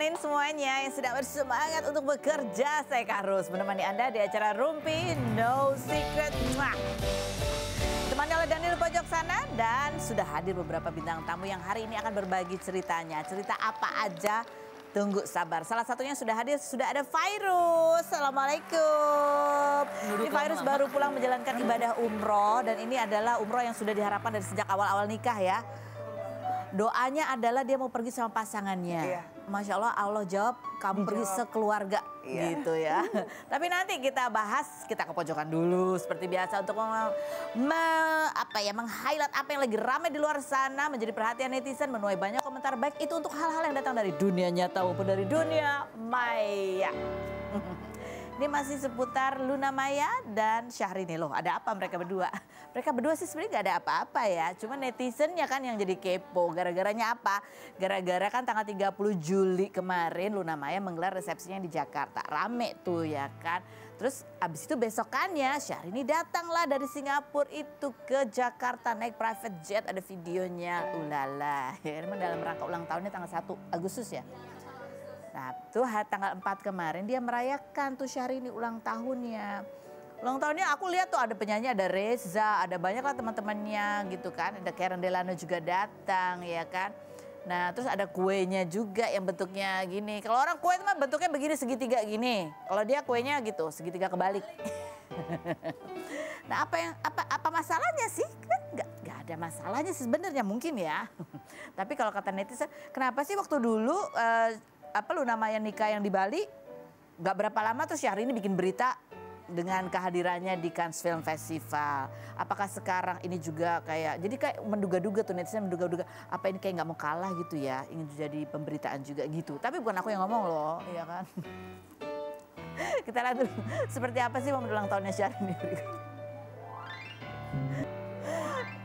Senin semuanya yang sedang bersemangat untuk bekerja. Saya Karus menemani Anda di acara Rumpi No Secret. Temani oleh Daniel pojok sana dan sudah hadir beberapa bintang tamu yang hari ini akan berbagi ceritanya. Cerita apa aja? Tunggu sabar. Salah satunya sudah hadir, sudah ada Fairuz. Assalamualaikum. Ini Fairuz baru pulang menjalankan ibadah umroh dan ini adalah umroh yang sudah diharapkan dari sejak awal-awal nikah ya. Doanya adalah dia mau pergi sama pasangannya. Iya. Masya Allah, Allah jawab kamu pergi sekeluarga gitu ya. Tapi nanti kita bahas, kita ke pojokan dulu seperti biasa untuk meng-highlight apa yang lagi ramai di luar sana, menjadi perhatian netizen, menuai banyak komentar baik itu untuk hal-hal yang datang dari dunia nyata maupun dari dunia maya. Ini masih seputar Luna Maya dan Syahrini. Loh, ada apa mereka berdua? Mereka berdua sih sebenarnya gak ada apa-apa ya. Cuma netizennya kan yang jadi kepo. Gara-garanya apa? Gara-gara kan tanggal 30 Juli kemarin Luna Maya menggelar resepsinya di Jakarta. Rame tuh ya kan. Terus abis itu besokannya Syahrini datanglah dari Singapura itu ke Jakarta naik private jet. Ada videonya. Ulala. Ya, emang dalam rangka ulang tahunnya tanggal 1 Agustus ya. Nah tuh tanggal 4 kemarin dia merayakan tuh Syahrini ulang tahunnya. Ulang tahunnya aku lihat tuh ada penyanyi, ada Reza, ada banyak lah teman-temannya gitu kan. Ada Karen Delano juga datang ya kan. Nah terus ada kuenya juga yang bentuknya gini. Kalau orang kue itu mah bentuknya begini segitiga gini. Kalau dia kuenya gitu segitiga kebalik. Nah apa masalahnya sih? Kan gak ada masalahnya sih sebenarnya mungkin ya. Tapi kalau kata netizen, kenapa sih waktu dulu Luna Maya nikah yang di Bali gak berapa lama terus Syahrini bikin berita dengan kehadirannya di Cannes Film Festival. Apakah sekarang ini juga jadi kayak menduga-duga tuh netizen menduga-duga apa ini kayak gak mau kalah gitu ya, ingin jadi pemberitaan juga gitu. Tapi bukan aku yang ngomong loh, iya kan. Kita lihat dulu seperti apa sih momen ulang tahunnya Syahrini berikut.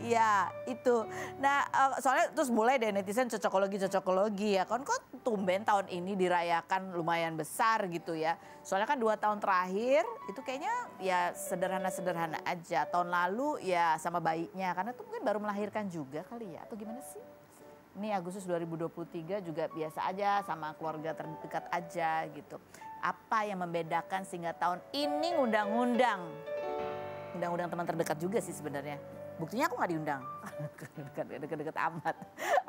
Ya itu. Nah soalnya terus mulai deh netizen cocokologi ya. Kok tumben tahun ini dirayakan lumayan besar gitu ya. Soalnya kan 2 tahun terakhir itu kayaknya ya sederhana-sederhana aja. Tahun lalu ya sama bayinya karena tuh mungkin baru melahirkan juga kali ya. Atau gimana sih? Ini Agustus 2023 juga biasa aja sama keluarga terdekat aja gitu. Apa yang membedakan sehingga tahun ini undang-undang teman terdekat juga sih sebenarnya. Buktinya aku gak diundang. Deket-deket amat.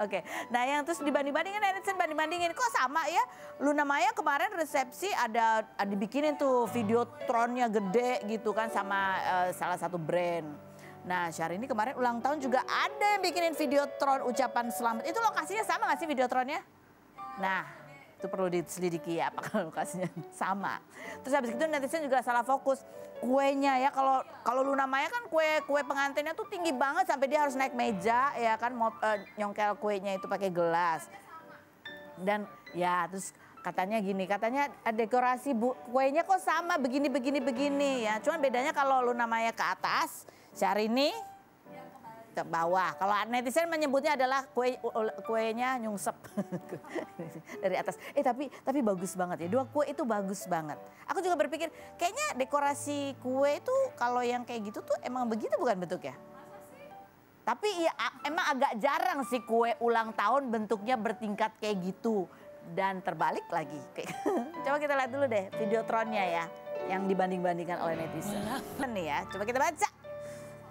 Oke. Nah yang terus dibanding-bandingin netizen banding-bandingin. Kok sama ya? Luna Maya kemarin resepsi ada dibikinin tuh videotronnya gede gitu kan sama salah satu brand. Nah Syahrini kemarin ulang tahun juga ada yang bikinin videotron ucapan selamat. Itu lokasinya sama gak sih videotronnya? Nah itu perlu diselidiki ya apakah lokasinya sama. Terus habis itu netizen juga salah fokus kuenya ya. Kalau Luna Maya kan kue pengantinnya tuh tinggi banget sampai dia harus naik meja ya kan nyongkel kuenya itu pakai gelas. Dan ya terus katanya dekorasi kuenya kok sama begini ya. Cuman bedanya kalau Luna Maya ke atas, Syahrini ke bawah. Kalau netizen menyebutnya adalah kuenya nyungsep dari atas. Tapi bagus banget ya. 2 kue itu bagus banget. Aku juga berpikir kayaknya dekorasi kue itu kalau yang kayak gitu tuh emang begitu bukan bentuknya? Tapi ya emang agak jarang sih kue ulang tahun bentuknya bertingkat kayak gitu dan terbalik lagi. Coba kita lihat dulu deh videotronnya ya yang dibanding-bandingkan oleh netizen. Nih ya, coba kita baca.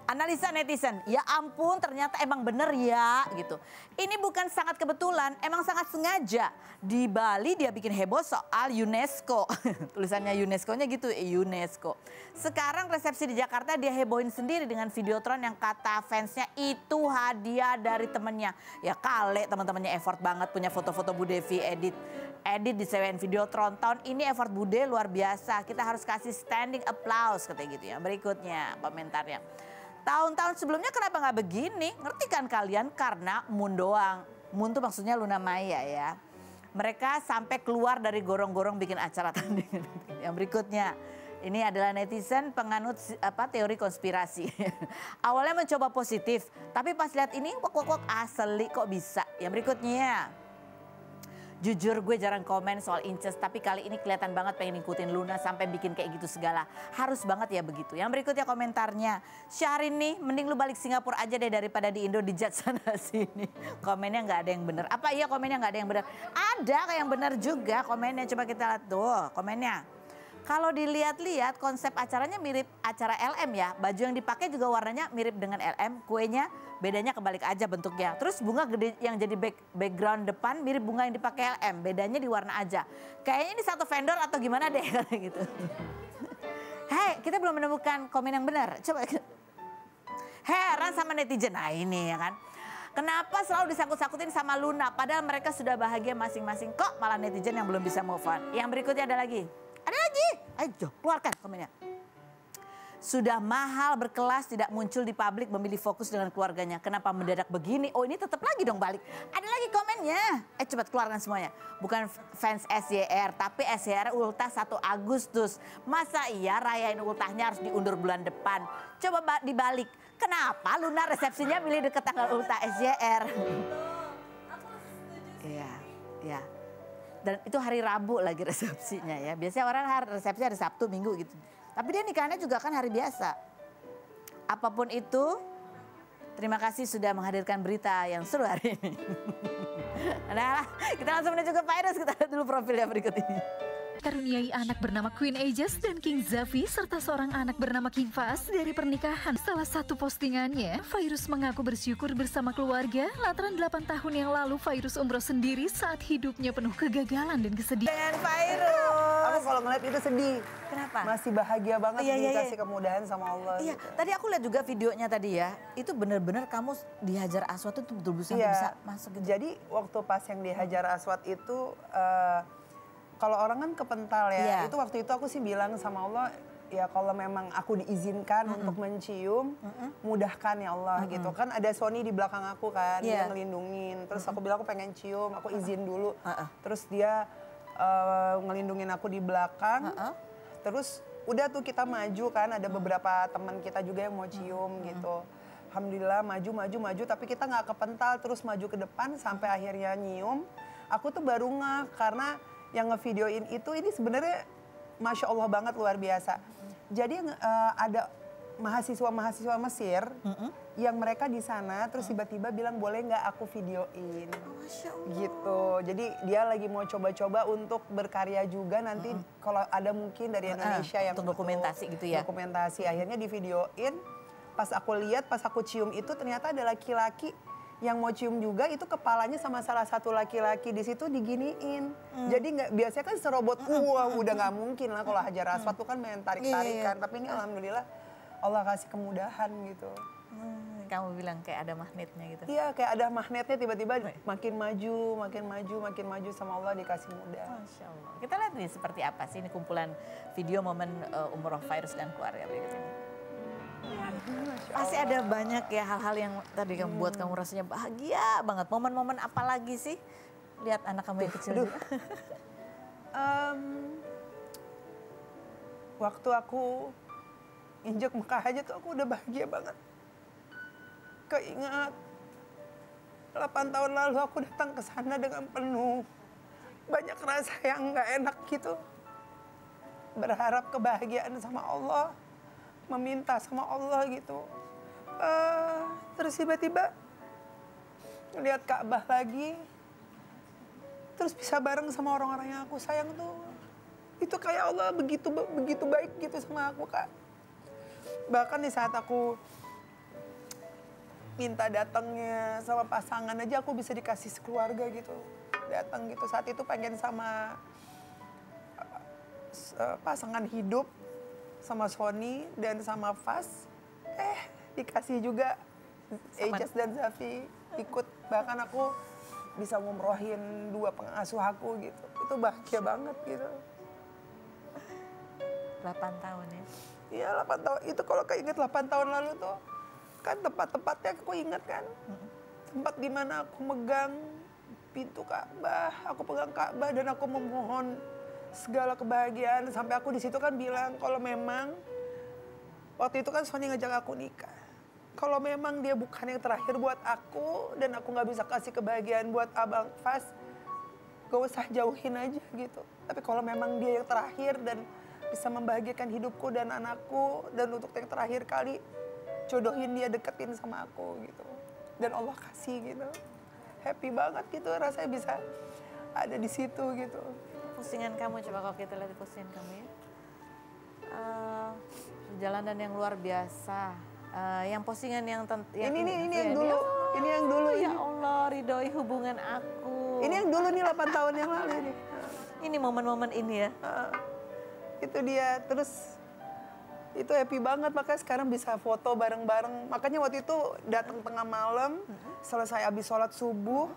Analisa netizen, ya ampun ternyata emang bener ya gitu. Ini bukan sangat kebetulan, emang sangat sengaja. Di Bali dia bikin heboh soal UNESCO. Tulisannya UNESCO-nya gitu, UNESCO. Sekarang resepsi di Jakarta dia hebohin sendiri dengan videotron yang kata fansnya itu hadiah dari temennya. Ya kali teman-temannya effort banget punya foto-foto Bu Devi edit disewain videotron. Tahun ini effort Bude luar biasa, kita harus kasih standing applause katanya gitu ya. Berikutnya komentarnya. Tahun-tahun sebelumnya kenapa nggak begini? Ngerti kan kalian? Karena Moon doang. Moon tuh maksudnya Luna Maya ya. Mereka sampai keluar dari gorong-gorong bikin acara tanding. Yang berikutnya. Ini adalah netizen penganut teori konspirasi. Awalnya mencoba positif. Tapi pas lihat ini kok asli kok bisa. Yang berikutnya. Jujur gue jarang komen soal Inces, tapi kali ini kelihatan banget pengen ngikutin Luna sampai bikin kayak gitu segala. Harus banget ya begitu. Yang berikutnya komentarnya, Syahrin nih mending lu balik Singapura aja deh daripada di Indo dijat sana sini. Komennya nggak ada yang bener. Apa iya komennya nggak ada yang bener? Ada yang bener juga komennya, coba kita lihat tuh komennya. Kalau dilihat-lihat konsep acaranya mirip acara LM ya. Baju yang dipakai juga warnanya mirip dengan LM. Kuenya bedanya kebalik aja bentuknya. Terus bunga gede yang jadi background depan mirip bunga yang dipakai LM. Bedanya di warna aja. Kayaknya ini satu vendor atau gimana deh gitu. Hei, kita belum menemukan komen yang benar. Coba. Heran sama netizen. Nah ini ya kan. Kenapa selalu disangkut-sangkutin sama Luna? Padahal mereka sudah bahagia masing-masing. Kok malah netizen yang belum bisa move on. Yang berikutnya ada lagi. Ada lagi, ayo keluarkan komennya. Sudah mahal berkelas tidak muncul di publik memilih fokus dengan keluarganya. Kenapa mendadak begini? Oh ini tetap lagi dong balik. Ada lagi komennya. Cepat keluarkan semuanya. Bukan fans SYR tapi SYR ultah 1 Agustus. Masa iya rayain ultahnya harus diundur bulan depan? Coba dibalik. Kenapa Luna resepsinya milih deket tanggal ultah SYR? Iya, iya. Dan itu hari Rabu lagi resepsinya ya. Biasanya orang resepsi hari Sabtu, Minggu gitu. Tapi dia nikahnya juga kan hari biasa. Apapun itu, terima kasih sudah menghadirkan berita yang seru hari ini. Nah, kita langsung menuju ke virus. Kita lihat dulu profilnya berikut ini. Karuniai anak bernama Queen Aegis dan King Zafi serta seorang anak bernama King Fas dari pernikahan. Salah satu postingannya, Virus mengaku bersyukur bersama keluarga lantaran 8 tahun yang lalu Virus umroh sendiri saat hidupnya penuh kegagalan dan kesedihan. Dengan Virus. Aku kalau ngeliat itu sedih. Kenapa? Masih bahagia banget dikasih kemudahan sama Allah. Iya, gitu. tadi aku lihat juga videonya tadi ya. Itu benar-benar kamu dihajar Aswad itu betul-betul bisa masuk gitu. Jadi waktu pas yang dihajar Aswad itu kalau orang kan kepental ya, itu waktu itu aku sih bilang sama Allah, ya kalau memang aku diizinkan untuk mencium, mudahkan ya Allah gitu. Kan ada Sony di belakang aku kan, dia ngelindungin. Terus aku bilang aku pengen cium, aku izin dulu. Terus dia ngelindungin aku di belakang. Terus udah tuh kita maju kan, ada beberapa teman kita juga yang mau cium gitu. Alhamdulillah maju, tapi kita nggak kepental, terus maju ke depan sampai akhirnya nyium. Aku tuh baru karena yang ngevideoin itu ini sebenarnya Masya Allah banget luar biasa. Jadi ada mahasiswa-mahasiswa Mesir yang mereka di sana terus tiba-tiba bilang boleh nggak aku videoin. Masya Allah. Gitu. Jadi dia lagi mau coba-coba untuk berkarya juga nanti kalau ada mungkin dari Indonesia yang untuk dokumentasi gitu ya. Dokumentasi akhirnya di videoin. Pas aku lihat, pas aku cium itu ternyata ada laki-laki yang mau cium juga itu kepalanya sama salah satu laki-laki di situ diginiin. Jadi nggak biasanya kan serobot wah udah nggak mungkin lah kalau Hajar Aswad tuh kan main tarik-tarikan. Tapi ini alhamdulillah Allah kasih kemudahan gitu. Kamu bilang kayak ada magnetnya gitu. Iya kayak ada magnetnya tiba-tiba makin maju sama Allah dikasih mudah. Masya Allah. Kita lihat nih seperti apa sih ini kumpulan video momen umroh Virus dan keluarga berikut ini. Pasti ada banyak ya hal-hal yang tadi kamu buat kamu rasanya bahagia banget. Momen-momen apa lagi sih? Lihat anak kamu yang kecil juga. Waktu aku injek Mekah aja tuh aku udah bahagia banget. Keingat 8 tahun lalu aku datang ke sana dengan penuh banyak rasa yang nggak enak gitu. Berharap kebahagiaan sama Allah. Meminta sama Allah gitu. Terus tiba-tiba lihat Ka'bah lagi. Terus bisa bareng sama orang-orang yang aku sayang tuh. Itu kayak Allah begitu baik gitu sama aku Kak. Bahkan di saat aku minta datangnya sama pasangan aja aku bisa dikasih sekeluarga gitu. Datang gitu saat itu pengen sama pasangan hidup. Sama Sony dan sama Fas, dikasih juga Aegis dan Zafi ikut. Bahkan aku bisa ngumrohin 2 pengasuh aku gitu. Itu bahagia banget gitu. 8 tahun ya? Iya 8 tahun, itu kalau keinget 8 tahun lalu tuh, kan tempat-tempatnya aku ingat kan. Tempat di mana aku megang pintu Ka'bah, aku pegang Ka'bah dan aku memohon segala kebahagiaan. Sampai aku di situ kan bilang kalau memang waktu itu kan Sony ngajak aku nikah. Kalau memang dia bukan yang terakhir buat aku dan aku nggak bisa kasih kebahagiaan buat Abang Fas, gak usah jauhin aja gitu. Tapi kalau memang dia yang terakhir dan bisa membahagiakan hidupku dan anakku, dan untuk yang terakhir kali jodohin dia, deketin sama aku gitu. Dan Allah kasih gitu. Happy banget gitu rasanya bisa ada di situ gitu. Postingan kamu, coba kalau kita lihat postingan kamu ya. Perjalanan yang luar biasa. Yang postingan yang ini yang dulu. Ini yang dulu ya ini. Allah, ridhoi hubungan aku. Ini yang dulu nih 8 tahun yang lalu nih. Ini momen-momen ini ya. Itu dia, terus itu happy banget, makanya sekarang bisa foto bareng-bareng. Makanya waktu itu datang tengah malam, selesai habis sholat subuh,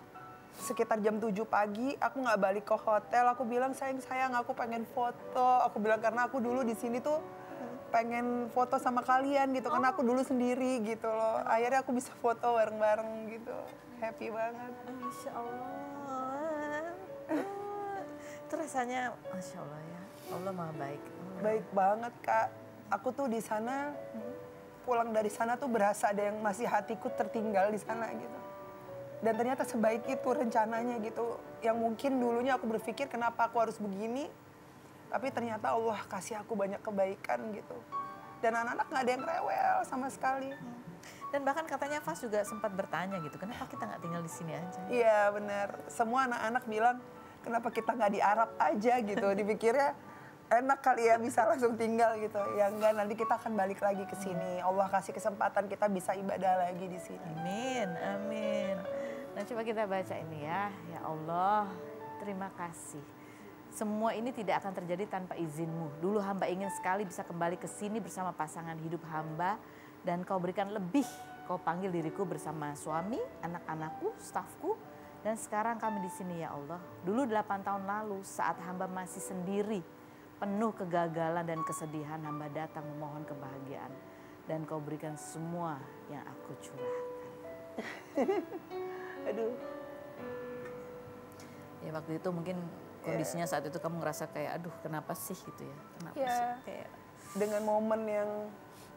sekitar jam 7 pagi, aku nggak balik ke hotel. Aku bilang, sayang aku pengen foto. Aku bilang karena aku dulu di sini tuh pengen foto sama kalian gitu, karena aku dulu sendiri gitu loh. Akhirnya aku bisa foto bareng-bareng gitu, happy banget. Masya Allah. Itu rasanya, Masya Allah ya. Allah maha baik. Baik banget Kak. Aku tuh di sana, pulang dari sana tuh berasa ada yang masih hatiku tertinggal di sana gitu. Dan ternyata sebaik itu rencananya gitu. Yang mungkin dulunya aku berpikir kenapa aku harus begini. Tapi ternyata Allah kasih aku banyak kebaikan gitu. Dan anak-anak gak ada yang rewel sama sekali. Dan bahkan katanya Fas juga sempat bertanya gitu, kenapa kita nggak tinggal di sini aja? Iya benar. Semua anak-anak bilang, kenapa kita nggak di Arab aja gitu. Dipikirnya enak kali ya bisa langsung tinggal gitu. Ya enggak, nanti kita akan balik lagi ke sini. Allah kasih kesempatan kita bisa ibadah lagi di sini. Amin, amin. Nah coba kita baca ini ya. Ya Allah, terima kasih. Semua ini tidak akan terjadi tanpa izinmu. Dulu hamba ingin sekali bisa kembali ke sini bersama pasangan hidup hamba. Dan kau berikan lebih. Kau panggil diriku bersama suami, anak-anakku, stafku. Dan sekarang kami di sini ya Allah. Dulu 8 tahun lalu saat hamba masih sendiri. Penuh kegagalan dan kesedihan, hamba datang memohon kebahagiaan. Dan kau berikan semua yang aku curahkan. Aduh. Ya waktu itu mungkin kondisinya saat itu kamu ngerasa kayak aduh kenapa sih gitu ya. Kenapa sih kayak. Dengan momen yang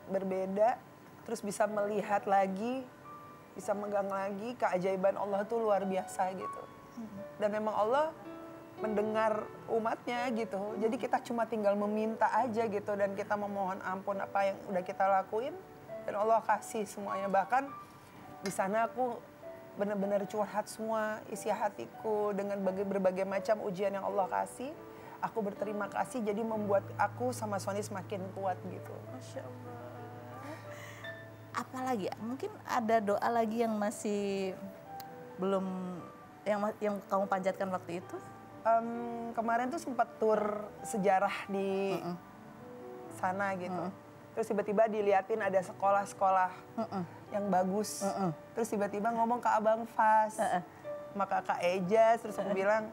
berbeda, terus bisa melihat lagi, bisa megang lagi, keajaiban Allah tuh luar biasa gitu. Dan memang Allah mendengar umatnya gitu. Jadi kita cuma tinggal meminta aja gitu, dan kita memohon ampun apa yang udah kita lakuin, dan Allah kasih semuanya. Bahkan di sana aku benar-benar curhat semua isi hatiku dengan berbagai macam ujian yang Allah kasih. Aku berterima kasih, jadi membuat aku sama Sony semakin kuat gitu. Masya Allah. Apalagi mungkin ada doa lagi yang masih belum, yang kamu panjatkan waktu itu? Kemarin tuh sempat tur sejarah di sana gitu. Terus tiba-tiba diliatin ada sekolah-sekolah yang bagus. Terus tiba-tiba ngomong ke Abang Fas, maka Kak Eja, terus aku bilang,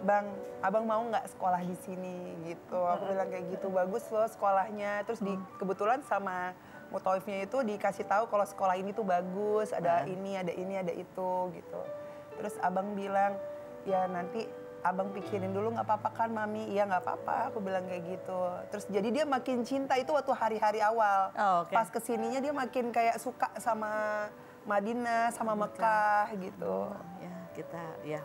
Bang, Abang mau nggak sekolah di sini gitu. Aku bilang kayak gitu, bagus loh sekolahnya. Terus kebetulan sama Mutaifnya itu dikasih tahu kalau sekolah ini tuh bagus, ada ini, ada itu gitu. Terus Abang bilang, ya nanti Abang pikirin dulu, nggak apa-apa kan Mami? Iya nggak apa-apa, aku bilang kayak gitu. Terus jadi dia makin cinta itu waktu hari-hari awal. Pas kesininya dia makin kayak suka sama Madinah, sama Mekah gitu. Ya kita ya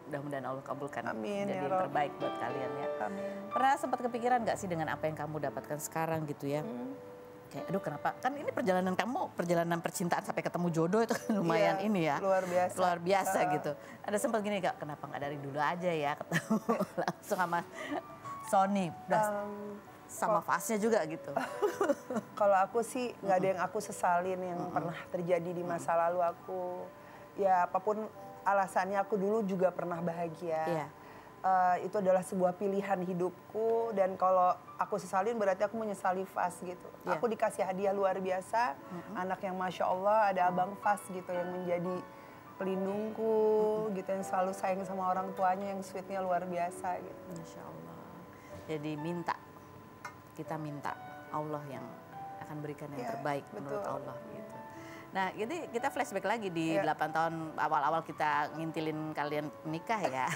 mudah-mudahan Allah kabulkan. Amin, jadi ya yang terbaik buat kalian ya. Amin. Pernah sempat kepikiran nggak sih dengan apa yang kamu dapatkan sekarang gitu ya? Kayak aduh kenapa, kan ini perjalanan kamu, perjalanan percintaan sampai ketemu jodoh itu kan lumayan ini ya. Luar biasa. Luar biasa gitu. Ada sempat gini Kak, kenapa nggak dari dulu aja ya ketemu langsung sama Sony. Sama Fasnya juga gitu. Kalau aku sih nggak ada yang aku sesalin yang pernah terjadi di masa lalu aku. Ya apapun alasannya, aku dulu juga pernah bahagia. Itu adalah sebuah pilihan hidupku, dan kalau aku sesalin berarti aku menyesali Fas gitu. Aku dikasih hadiah luar biasa, anak yang Masya Allah, ada Abang Fas gitu yang menjadi pelindungku gitu, yang selalu sayang sama orang tuanya, yang sweetnya luar biasa gitu. Masya Allah. Jadi kita minta Allah yang akan berikan yang terbaik menurut Allah gitu. Nah, jadi kita flashback lagi di 8 tahun awal-awal kita ngintilin kalian nikah ya.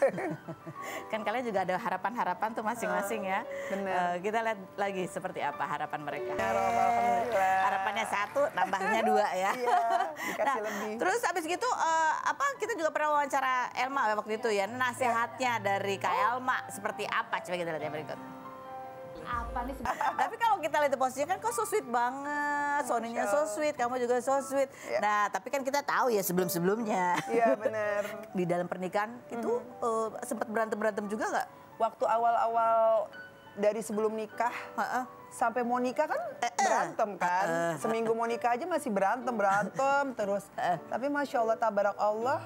Kan kalian juga ada harapan-harapan tuh masing-masing ya. Bener. Kita lihat lagi seperti apa harapan mereka. Alhamdulillah. Harapannya 1, nambahnya 2 ya. Iya, dikasih lebih. Terus abis gitu kita juga pernah wawancara Elma waktu itu ya. Nasihatnya dari Kak Elma seperti apa? Coba kita lihat yang berikut. Apa nih? Tapi kalau kita lihat posisinya kan kok so sweet banget, Soninya so sweet, kamu juga so sweet. Nah, tapi kan kita tahu ya sebelum-sebelumnya. Iya benar. Di dalam pernikahan itu sempat berantem juga nggak? Waktu awal-awal dari sebelum nikah sampai mau nikah kan berantem kan. Seminggu mau nikah aja masih berantem terus. Tapi Masya Allah, tabarak Allah,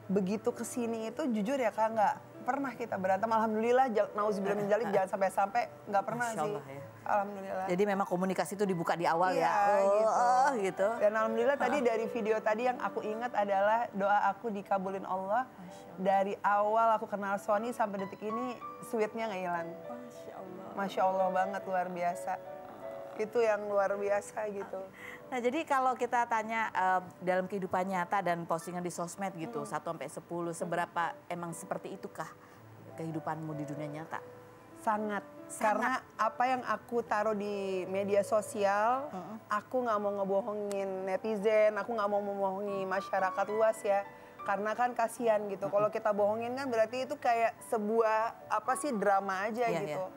begitu kesini itu jujur ya Kak, nggak pernah kita berantem. Alhamdulillah, nauzubillah min dzalik, jangan sampai nggak pernah Masya sih. Allah, ya. Alhamdulillah. Jadi memang komunikasi itu dibuka di awal Iya, ya. Gitu. Dan alhamdulillah tadi dari video tadi yang aku ingat adalah doa aku dikabulin Allah. Dari awal aku kenal Sony sampai detik ini sweetnya nggak hilang. Masya Allah. Masya Allah banget, luar biasa. Itu yang luar biasa gitu. Nah, jadi kalau kita tanya dalam kehidupan nyata dan postingan di sosmed gitu, 1 sampai 10, seberapa emang seperti itukah kehidupanmu di dunia nyata? Sangat. Karena apa yang aku taruh di media sosial, aku nggak mau ngebohongin netizen, aku nggak mau membohongi masyarakat luas ya. Karena kan kasihan gitu. Kalau kita bohongin kan berarti itu kayak sebuah drama aja gitu.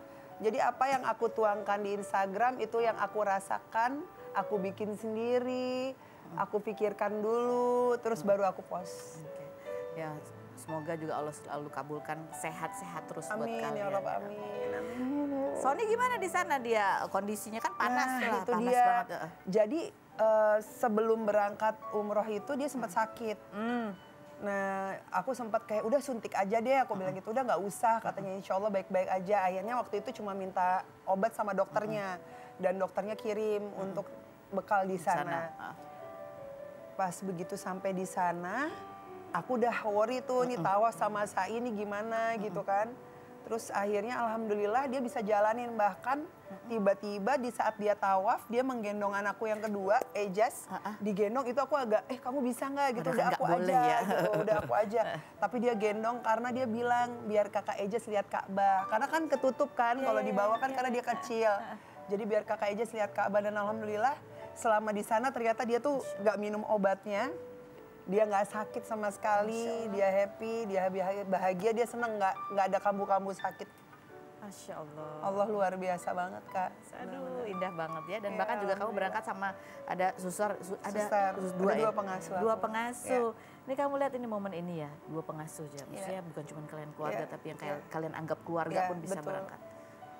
Jadi apa yang aku tuangkan di Instagram itu yang aku rasakan, aku bikin sendiri, aku pikirkan dulu, terus baru aku post. Ya, semoga juga Allah selalu kabulkan sehat-sehat terus buat Amin kalian. ya Rabb, amin. Sony gimana di sana dia? Kondisinya kan panas lah, itu panas dia. banget. Jadi sebelum berangkat umroh itu dia sempat sakit. Nah, aku sempat kayak udah suntik aja deh, aku bilang gitu, udah nggak usah, katanya insya Allah baik-baik aja. Akhirnya waktu itu cuma minta obat sama dokternya, dan dokternya kirim untuk bekal di sana. Pas begitu sampai di sana, aku udah worry tuh, nih Tawaf sama Sa'i ini gimana gitu kan. Terus akhirnya alhamdulillah dia bisa jalanin, bahkan tiba-tiba di saat dia tawaf dia menggendong anakku yang kedua, Ejaz, digendong itu aku agak kamu bisa nggak gitu, udah aku aja gitu, udah aku aja. Tapi dia gendong karena dia bilang biar kakak Ejaz lihat Ka'bah, karena kan ketutup kan kalau dibawa kan karena dia kecil. Jadi biar kakak Ejaz lihat Ka'bah, dan alhamdulillah selama di sana ternyata dia tuh nggak minum obatnya. Dia nggak sakit sama sekali, dia happy, dia bahagia, dia seneng, nggak ada kambuh-kambuh sakit. Masya Allah. Allah luar biasa banget Kak. Aduh, indah banget ya. Dan bahkan juga kamu berangkat sama ada dua pengasuh. Dua pengasuh. Ini kamu lihat ini momen ini ya, 2 pengasuh ya. Maksudnya bukan cuma kalian keluarga, tapi yang kalian anggap keluarga pun bisa berangkat.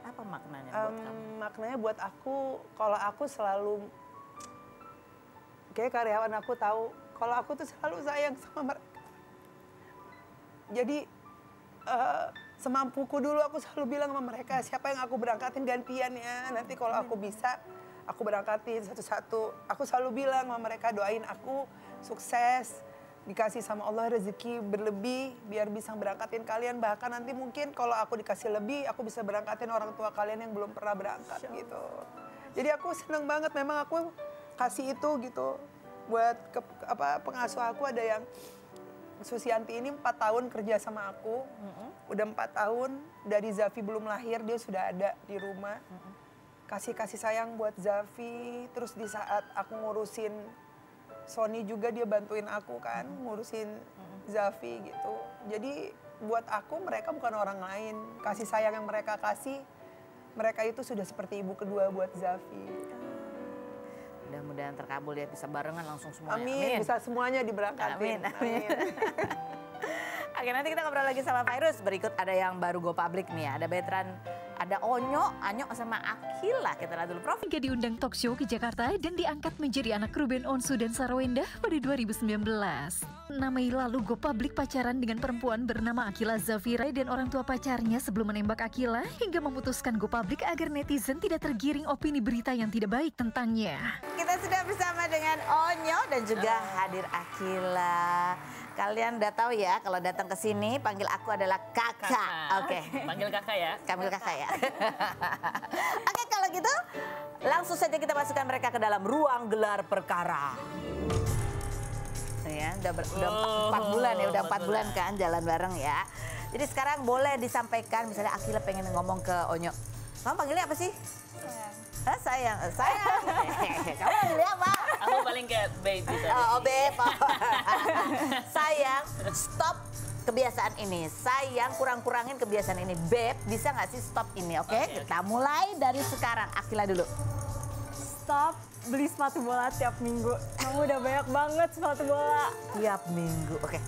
Apa maknanya buat kamu? Maknanya buat aku, kalau aku selalu, kayak karyawan aku tahu, kalau aku tuh selalu sayang sama mereka. Jadi semampuku dulu aku selalu bilang sama mereka, siapa yang aku berangkatin gantian ya. Nanti kalau aku bisa, aku berangkatin satu-satu. Aku selalu bilang sama mereka, doain aku sukses, dikasih sama Allah rezeki berlebih, biar bisa berangkatin kalian. Bahkan nanti mungkin kalau aku dikasih lebih, aku bisa berangkatin orang tua kalian yang belum pernah berangkat gitu. Jadi aku seneng banget, memang aku kasih itu gitu. Buat pengasuh aku ada yang Susianti ini 4 tahun kerja sama aku. Udah 4 tahun dari Zafi belum lahir dia sudah ada di rumah. Kasih sayang buat Zafi. Terus di saat aku ngurusin Sony juga dia bantuin aku kan, ngurusin Zafi gitu. Jadi buat aku mereka bukan orang lain. Kasih sayang yang mereka kasih, mereka itu sudah seperti ibu kedua buat Zafi. Mudah-mudahan terkabul ya, bisa barengan langsung semuanya. Amin. Bisa semuanya diberangkatin. Amin. Oke, nanti kita ngobrol lagi sama Fairuz. Berikut ada yang baru go public nih ya. Ada Betran, ada Onyo, Anyo sama Akila. Kita lihat dulu Prof. Hingga diundang talk show ke Jakarta dan diangkat menjadi anak kru band Onsu dan Sarwendah pada 2019. Namai lalu go public pacaran dengan perempuan bernama Akila Zafira dan orang tua pacarnya sebelum menembak Akila hingga memutuskan go public agar netizen tidak tergiring opini berita yang tidak baik tentangnya. Kita sudah bersama dengan Onyo dan juga hadir Akila. Kalian udah tahu ya kalau datang ke sini panggil aku adalah kakak. Oke. Panggil kakak ya. Panggil kakak ya. Oke, kalau gitu langsung saja kita masukkan mereka ke dalam ruang gelar perkara. Ya, udah 4 bulan ya, udah 4 bulan kan jalan bareng ya. Jadi sekarang boleh disampaikan misalnya Akila pengen ngomong ke Onyo. Kamu panggilnya apa sih? Sayang. Sayang. Kamu panggilnya apa? Aku paling kayak babe gitu. Oh, babe. Sayang, stop kebiasaan ini. Sayang, kurang-kurangin kebiasaan ini. Babe, bisa nggak sih stop ini, oke? Kita mulai dari sekarang. Akila dulu. Stop beli sepatu bola tiap minggu. Kamu udah banyak banget sepatu bola. Tiap minggu, oke.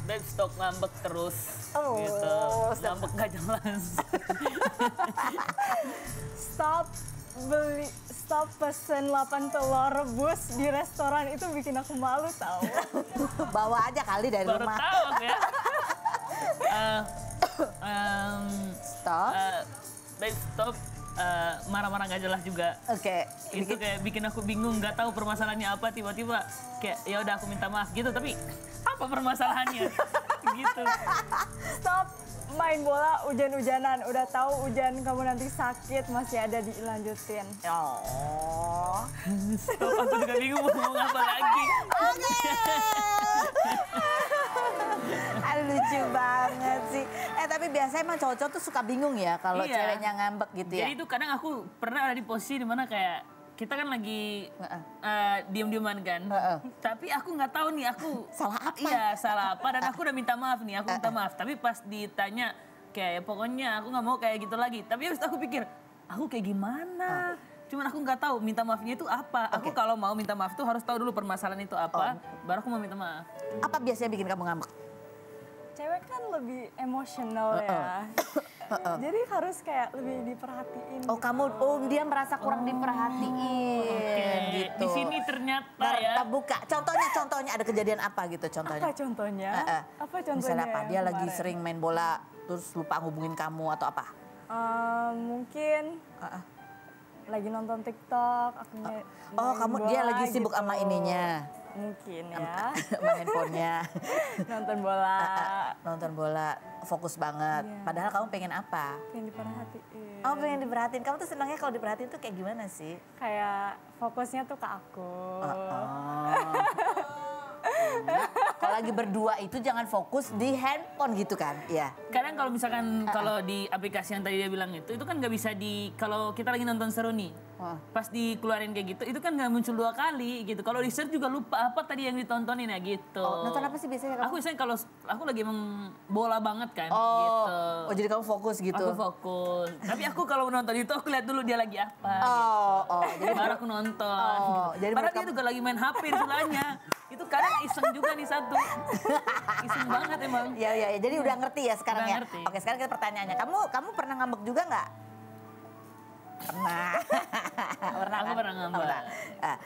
Babe, stop ngambek terus. Oh, gitu. Ngambek gak jelas. Stop pesen 8 telur rebus di restoran, itu bikin aku malu tau. Bawa aja kali dari Baru rumah. tahu ya. Stop. Babe, stop. Marah-marah gak jelas juga. Oke. Itu kayak bikin aku bingung, nggak tahu permasalahannya apa, tiba-tiba kayak ya udah aku minta maaf gitu, tapi apa permasalahannya? Gitu. Stop main bola hujan-hujanan. Udah tahu hujan kamu nanti sakit, masih ada dilanjutin. Oh. Stop, aku juga bingung mau ngomong apa lagi. Oke. Aduh, lucu banget sih. Tapi biasanya emang cowok-cowok tuh suka bingung ya kalau Iya. ceweknya ngambek gitu ya. Jadi itu kadang aku pernah ada di posisi dimana kayak kita kan lagi diem-dieman kan. Tapi aku nggak tahu nih aku Salah apa? Iya, salah apa, dan aku udah minta maaf nih, aku minta maaf. Tapi pas ditanya kayak pokoknya aku nggak mau kayak gitu lagi. Tapi habis itu aku pikir, aku kayak gimana? Cuman aku nggak tahu minta maafnya itu apa. Aku kalau mau minta maaf tuh harus tahu dulu permasalahan itu apa, baru aku mau minta maaf. Apa biasanya bikin kamu ngambek? Cewek kan lebih emosional ya. Jadi harus kayak lebih diperhatiin. Oh, dia merasa kurang diperhatiin gitu. Di sini ternyata ya. Terbuka. Contohnya ada kejadian apa gitu contohnya? Apa contohnya? Apa contohnya? Misalnya apa? yang Dia lagi kemarin? sering main bola terus lupa ngubungin kamu atau apa? Mungkin lagi nonton TikTok. Dia lagi sibuk sama ininya. Mungkin ya. Sama handphonenya. Nonton bola. Nonton bola fokus banget. Iya. Padahal kamu pengen apa? Pengen diperhatiin. Oh, pengen diperhatiin. Kamu tuh senangnya kalau diperhatiin tuh kayak gimana sih? Kayak fokusnya tuh ke aku. Kalau lagi berdua itu jangan fokus di handphone gitu kan? Iya. Kadang kalau misalkan kalau di aplikasi yang tadi dia bilang itu kan nggak bisa kalau kita lagi nonton seru nih, pas dikeluarin kayak gitu, itu kan nggak muncul 2 kali gitu. Kalau di search juga lupa apa tadi yang ditontonin ya gitu. Oh, nonton apa sih biasanya kamu? Aku biasanya kalau aku lagi emang bola banget kan Oh, gitu. oh jadi kamu fokus gitu? Aku fokus. Tapi aku kalau nonton itu aku lihat dulu dia lagi apa. Jadi baru aku nonton. Oh, jadi padahal menurut dia juga lagi main HP sebelahnya. Itu kadang iseng juga nih satu. Iseng banget emang. Ya. Jadi udah ngerti ya sekarang Udah ya. ngerti. Oke, sekarang kita pertanyaannya. Kamu pernah ngambek juga nggak? Pernah. Aku pernah ngambek.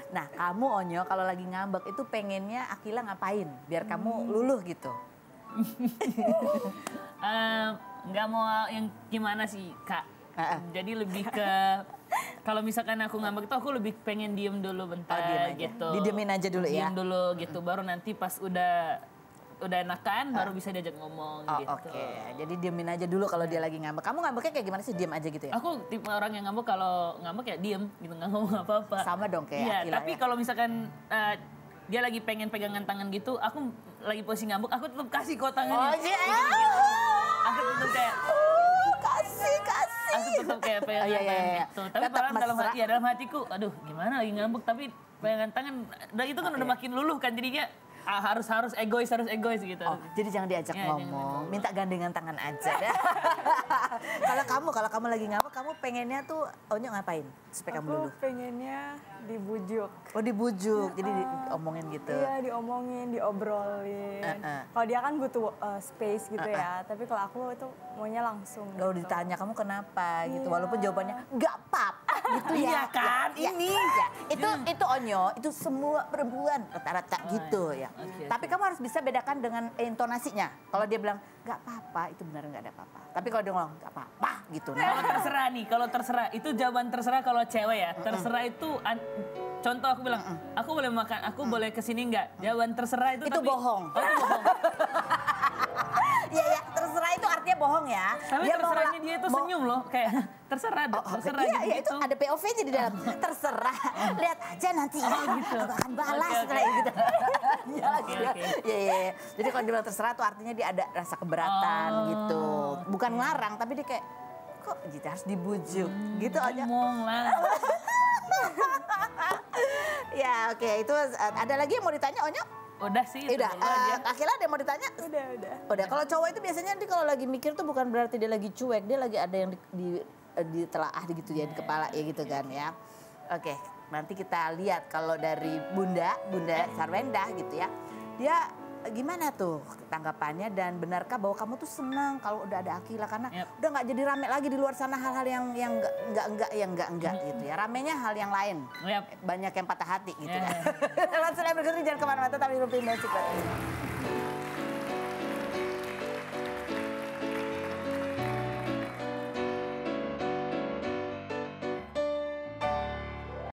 Nah, kamu Onyo kalau lagi ngambek itu pengennya Akila ngapain? Biar kamu luluh gitu. Nggak mau yang gimana sih Kak. Jadi lebih ke kalau misalkan aku ngambek itu aku lebih pengen diem dulu bentar Diem aja. gitu. Didiemin aja dulu ya. Diem dulu gitu. Baru nanti pas udah enakan baru bisa diajak ngomong gitu. Oke. Jadi diemin aja dulu kalau dia lagi ngambek. Kamu ngambeknya kayak gimana sih? Diem aja gitu ya? Aku tipe orang yang ngambek, kalau ngambek ya diem gitu, nggak ngomong apa-apa. Sama dong kayak Iya, Akila tapi ya. kalau misalkan dia lagi pengen pegangan tangan gitu, aku lagi posisi ngambek, aku tetap kasih kok tangannya. Oh, iya. Aku tetap kayak Kasih. aku tetap kayak pegangan Iya. tangan gitu. Tapi Tetap padahal dalam mesra. hati, ya dalam hatiku, aduh gimana lagi ngambek tapi pegangan tangan, dan itu kan udah makin luluh kan jadinya harus egois gitu. Oh, jadi jangan diajak Ya, ngomong, jangan minta gandengan tangan aja. Kalau kamu lagi ngambek, kamu pengennya tuh Onyo ngapain supaya kamu luluh? Aku pengennya dibujuk. Oh, dibujuk, jadi diomongin gitu. Iya, diomongin, diobrolin. Kalau dia kan butuh space gitu ya, tapi kalau aku itu maunya langsung. Kalau gitu. ditanya kamu kenapa gitu, walaupun jawabannya nggak apa-apa gitu ya. Iya kan, Ya, ini. ya. Itu Onyo, itu semua perempuan rata-rata gitu ya. Oke. Tapi kamu harus bisa bedakan dengan intonasinya. Kalau dia bilang nggak apa-apa, itu benar nggak ada apa-apa. Tapi kalau dia ngomong nggak apa-apa gitu. Kalau terserah nih, kalau terserah itu jawaban terserah kalau cewek ya. Terserah itu contoh aku bilang, aku boleh makan, aku boleh kesini nggak? Jawaban terserah itu tapi, bohong. Oh, itu bohong. Iya, terserah itu artinya bohong ya. Tapi Dia terserahnya dia itu senyum loh, kayak terserah, terserah iya, gitu. iya, itu ada POV-nya di dalam. Terserah, lihat aja nanti ya. Gitu. Aku akan balas Oke. kayak gitu. Iya, Oke. iya, iya. Jadi kalau dibilang terserah tuh artinya dia ada rasa keberatan gitu. Bukan ngelarang, tapi dia kayak kok gitu harus dibujuk gitu aja. Ngomong lah. Ya oke, itu ada lagi yang mau ditanya Onyo? Udah sih, itu Udah, dulu aja. Akila ada yang mau ditanya? Udah, kalau cowok itu biasanya nanti kalau lagi mikir tuh bukan berarti dia lagi cuek, dia lagi ada yang ditelaah gitu ya di kepala ya gitu kan ya. Oke, nanti kita lihat kalau dari Bunda Sarwenda gitu ya. Dia gimana tuh tanggapannya dan benarkah bahwa kamu tuh senang kalau udah ada Akila karena udah nggak jadi rame lagi di luar sana hal-hal yang enggak gitu ya. Ramenya hal yang lain. Banyak yang patah hati gitu ya. Setelah berikut ini jangan kemana-mana tapi Rupiah Secret.